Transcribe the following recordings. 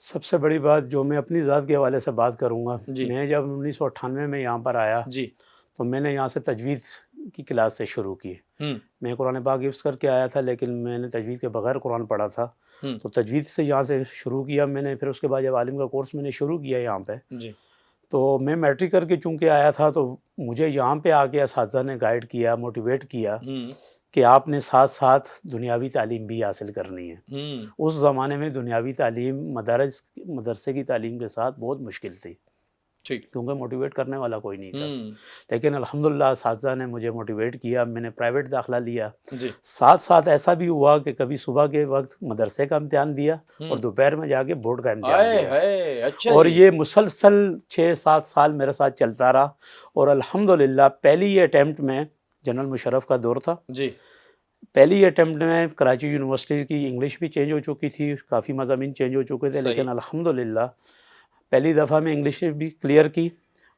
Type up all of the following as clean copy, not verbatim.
سب سے بڑی بات جو میں اپنی ذات کے حوالے سے بات کروں گا، جی میں جب 1998 میں یہاں پر آیا جی تو میں نے یہاں سے تجوید کی کلاس سے شروع کی۔ ہوں میں قرآن پاک حفظ کر کے آیا تھا، لیکن میں نے تجوید کے بغیر قرآن پڑھا تھا، ہوں تو تجوید سے یہاں سے شروع کیا میں نے۔ پھر اس کے بعد جب عالم کا کورس میں نے شروع کیا یہاں پہ، جی تو میں میٹرک کر کے چونکہ آیا تھا، تو مجھے یہاں پہ آ کے اساتذہ نے گائیڈ کیا، موٹیویٹ کیا ہوں کہ آپ نے ساتھ ساتھ دنیاوی تعلیم بھی حاصل کرنی ہے۔ ہوں اس زمانے میں دنیاوی تعلیم مدرسے کی تعلیم کے ساتھ بہت مشکل تھی، ٹھیک کیونکہ موٹیویٹ کرنے والا کوئی نہیں تھا۔ ہوں لیکن الحمدللہ اساتذہ نے مجھے موٹیویٹ کیا، میں نے پرائیویٹ داخلہ لیا۔ جی ساتھ ساتھ ایسا بھی ہوا کہ کبھی صبح کے وقت مدرسے کا امتحان دیا اور ہوں دوپہر میں جا کے بورڈ کا امتحان آئے دیا، ہائے اچھا اور جی یہ مسلسل 6-7 سال میرے ساتھ چلتا رہا۔ اور الحمدللہ پہلی اٹیمپٹ میں جنرل مشرف کا دور تھا، جی پہلی اٹیمپٹ میں کراچی یونیورسٹی کی انگلش بھی چینج ہو چکی تھی، کافی مضامین چینج ہو چکے تھے، صحیح لیکن الحمدللہ پہلی دفعہ میں انگلش بھی کلیئر کی۔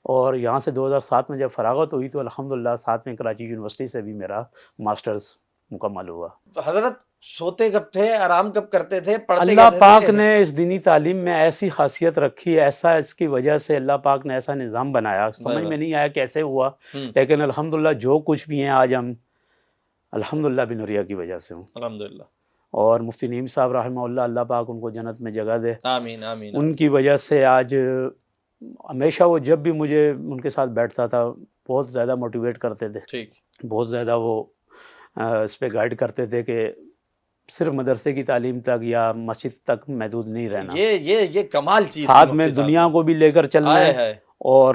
اور یہاں سے 2007 میں جب فراغت ہوئی تو الحمدللہ ساتھ میں کراچی یونیورسٹی سے بھی میرا ماسٹرز مکمل ہوا۔ حضرت سوتے کب تھے، آرام کب کرتے تھے، پڑھتے اللہ کیسے پاک تھے؟ نے اس دینی تعلیم میں ایسی خاصیت رکھی، ایسا اس کی وجہ سے اللہ پاک نے ایسا نظام بنایا، سمجھ میں نہیں آیا کیسے ہوا، ہوں لیکن الحمدللہ جو کچھ بھی ہیں آج ہم الحمدللہ بنوریا کی وجہ سے ہوں۔ الحمدللہ اور مفتی نعیم صاحب رحمہ اللہ، اللہ پاک ان کو جنت میں جگہ دے، آمین آمین ان آمین کی وجہ سے آج ہمیشہ وہ جب بھی مجھے ان کے ساتھ بیٹھتا تھا بہت زیادہ موٹیویٹ کرتے تھے، ٹھیک بہت زیادہ وہ اس پہ گائیڈ کرتے تھے کہ صرف مدرسے کی تعلیم تک یا مسجد تک محدود نہیں رہنا، یہ کمال چیز تھی ساتھ میں مفتی صاحب دنیا کی۔ کو بھی لے کر چلنا آئے ہے ہائے اور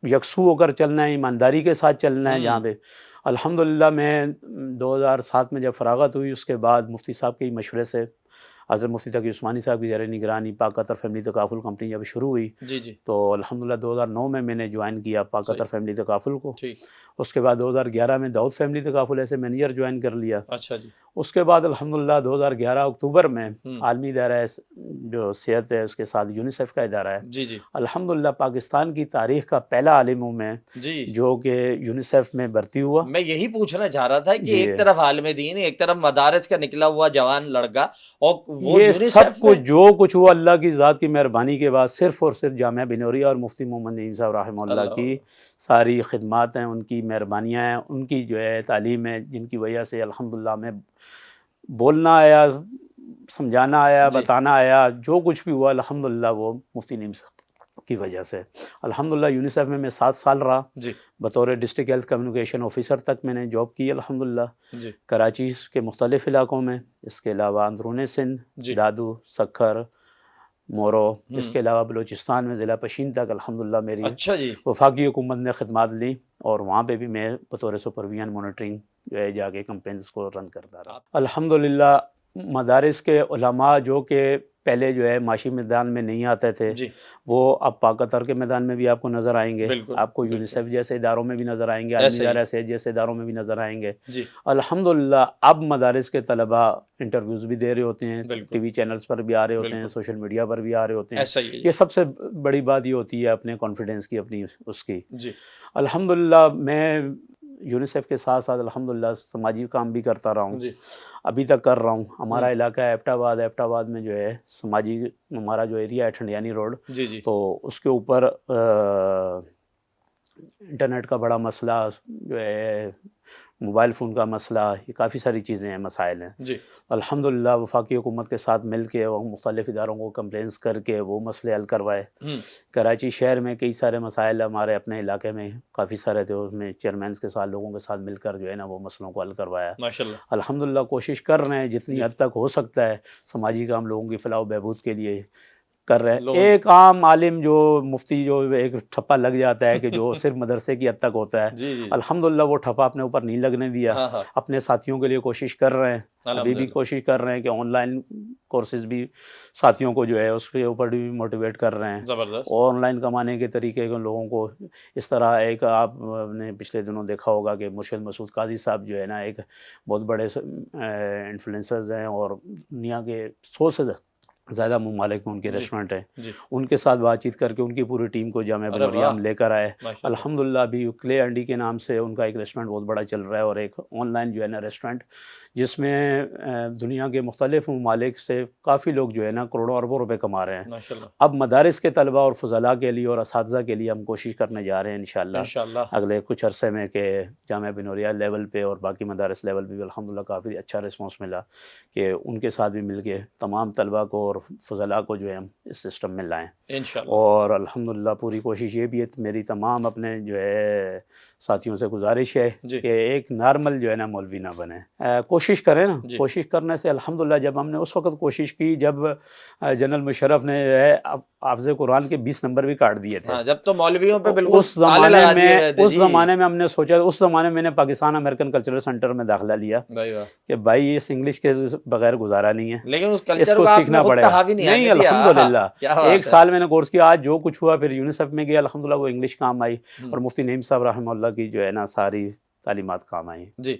یکسو ہو کر چلنا ہے، ایمانداری کے ساتھ چلنا ہے جہاں ہوں پہ۔ الحمدللہ میں 2007 میں جب فراغت ہوئی اس کے بعد مفتی صاحب کے مشورے سے حضرت مفتی تقی عثمانی صاحب کی زیر نگرانی پاک قطر فیملی تکافل کمپنی جب شروع ہوئی، جی جی تو الحمدللہ 2009 میں نے جوائن کیا پاک صحیح قطر فیملی تکافل کو۔ ٹھیک اس کے بعد 2011 میں داؤد فیملی تکافل ایسے مینیجر جوائن کر لیا۔ اچھا جی اس کے بعد الحمدللہ 2011 اکتوبر میں ہوں عالمی ادارہ جو صحت ہے اس کے ساتھ یونیسیف کا ادارہ ہے، جی جی الحمدللہ پاکستان کی تاریخ کا پہلا عالم ہوں میں جی جو کہ یونیسیف میں بھرتی ہوا۔ میں یہی پوچھنا چاہ رہا تھا کہ جی ایک طرف عالم دین، ایک طرف مدارس کا نکلا ہوا جوان لڑکا، اور وہ یہ سب یونیسیف میں۔ کچھ جو کچھ ہوا اللہ کی ذات کی مہربانی کے بعد صرف اور صرف جامعہ بنوریا اور مفتی محمد نعیم صاحب رحمہ اللہ اللہ کی ساری خدمات ہیں، ان کی مہربانیاں ہیں، ان کی جو ہے تعلیم ہے، جن کی وجہ سے الحمدللہ میں بولنا آیا، سمجھانا آیا، جی بتانا آیا، جو کچھ بھی ہوا الحمدللہ وہ مفتی نعیم صاحب کی وجہ سے۔ الحمدللہ یونیسیف میں 7 سال رہا، جی بطور ڈسٹرکٹ ہیلتھ کمیونیکیشن آفیسر تک میں نے جاب کی الحمدللہ، جی کراچی کے مختلف علاقوں میں، اس کے علاوہ اندرون سندھ، جی دادو، سکھر، مورو، اس ہوں کے علاوہ بلوچستان میں ضلع پشین تک الحمدللہ میری اچھا جی وفاقی حکومت نے خدمات لی، اور وہاں پہ بھی میں بطور سپرویژن مانیٹرنگ جو ہے جا کے کمپینز کو رن کرتا رہا۔ الحمدللہ مدارس کے علماء جو کہ پہلے جو ہے معاشی میدان میں نہیں آتے تھے، جی وہ اب پاک قطر کے میدان میں بھی آپ کو نظر آئیں گے، بالکل آپ کو بالکل یونیسیف جیسے اداروں میں بھی نظر آئیں گے، عالمی ایسے ہی ادارہ صحت جیسے اداروں میں بھی نظر آئیں گے۔ جی الحمدللہ اب مدارس کے طلباء انٹرویوز بھی دے رہے ہوتے ہیں، بالکل ٹی وی چینلز پر بھی آ رہے ہوتے ہیں، بالکل سوشل میڈیا پر بھی آ رہے ہوتے ہیں۔ ایسا ہی ہے یہ جی سب سے بڑی بات یہ ہوتی ہے اپنے کانفیڈنس کی، اپنی اس کی۔ جی الحمدللہ میں یونیسیف کے ساتھ ساتھ الحمدللہ سماجی کام بھی کرتا رہا ہوں، جی ابھی تک کر رہا ہوں۔ ہمارا علاقہ ہے ایبٹ آباد میں جو ہے سماجی، ہمارا جو ایریا ہے ٹھنڈیانی روڈ، جی جی تو اس کے اوپر انٹرنیٹ کا بڑا مسئلہ جو ہے، موبائل فون کا مسئلہ، یہ کافی ساری چیزیں ہیں، مسائل ہیں۔ جی الحمدللہ وفاقی حکومت کے ساتھ مل کے وہ مختلف اداروں کو کمپلینس کر کے وہ مسئلے حل کروائے۔ ہوں کراچی شہر میں کئی سارے مسائل ہمارے اپنے علاقے میں کافی سارے تھے، اس میں چیئرمینس کے ساتھ، لوگوں کے ساتھ مل کر جو ہے نا وہ مسئلوں کو حل کروایا۔ ماشاء اللہ الحمدللہ کوشش کر رہے ہیں جتنی جی حد تک ہو سکتا ہے، سماجی کام لوگوں کی فلاح و بہبود کے لیے کر رہے ہیں۔ لوگوں ایک عام عالم جو مفتی جو ایک ٹھپا لگ جاتا ہے کہ جو صرف مدرسے کی حد تک ہوتا ہے، جی جی الحمدللہ وہ ٹھپا اپنے اوپر نہیں لگنے دیا، ہاں ہاں اپنے ساتھیوں کے لیے کوشش کر رہے ہیں، ابھی بھی الحمدللہ کوشش کر رہے ہیں کہ آن لائن کورسز بھی ساتھیوں کو جو ہے اس کے اوپر بھی موٹیویٹ کر رہے ہیں، زبردست اور آن لائن کمانے کے طریقے کو لوگوں کو اس طرح۔ ایک آپ نے پچھلے دنوں دیکھا ہوگا کہ مرشد مسعود قاضی صاحب جو ہے نا ایک بہت بڑے انفلوئنسرز ہیں، اور دنیا کے 100 سے زیادہ ممالک میں ان کے جی ریسٹورنٹ ہیں، جی ان کے ساتھ بات چیت کر کے ان کی پوری ٹیم کو جامعہ ارے بنوریا واہ ہم لے کر آئے۔ ماشاء اللہ الحمدللہ ابھی کلے انڈی کے نام سے ان کا ایک ریسٹورنٹ بہت بڑا چل رہا ہے، اور ایک آن لائن جو ہے نا ریسٹورنٹ، جس میں دنیا کے مختلف ممالک سے کافی لوگ جو ہے نا کروڑوں اربوں روپے کما رہے ہیں۔ ماشاء اللہ اب مدارس کے طلبہ اور فضلاء کے لیے اور اساتذہ کے لیے ہم کوشش کرنے جا رہے ہیں انشاءاللہ انشاءاللہ اگلے کچھ عرصے میں کہ جامعہ بنوریا لیول پہ اور باقی مدارس لیول پہ بھی الحمدللہ کافی اچھا رسپانس ملا کہ ان کے ساتھ بھی مل کے تمام طلبہ کو اور فضلاء کو جو ہے ہم اس سسٹم میں لائیں، انشاءاللہ اور الحمدللہ پوری کوشش یہ بھی ہے، میری تمام اپنے جو ہے ساتھیوں سے گزارش ہے جی کہ ایک نارمل جو ہے نا مولوی نہ بنے، کوشش کریں نا، جی کوشش کرنے سے الحمدللہ جب ہم نے اس وقت کوشش کی جب جنرل مشرف نے جو ہے حافظ قرآن کے 20 نمبر بھی کاٹ دیے تھے، ہاں جب تو مولویوں پہ بالکل اس تالے زمانے لگا دیے میں گئے تھے اس جی زمانے میں ہم نے سوچا، اس زمانے میں میں نے پاکستان امریکن کلچرل سینٹر میں داخلہ لیا بھائی واہ، کہ بھائی اس انگلش کے بغیر گزارا نہیں ہے، لیکن اس اس کلچر کو کو آپ نے سیکھنا خود پڑے گا۔ کہا بھی نہیں نہیں آنے دیا، الحمدللہ کیا ایک بات ہے سال میں نے کورس کیا، آج جو کچھ ہوا پھر یونیسیف میں گیا، الحمدللہ وہ انگلش کام آئی، ہم، اور مفتی نعیم صاحب رحمہ اللہ کی جو ہے نا ساری تعلیمات کام آئی۔ جی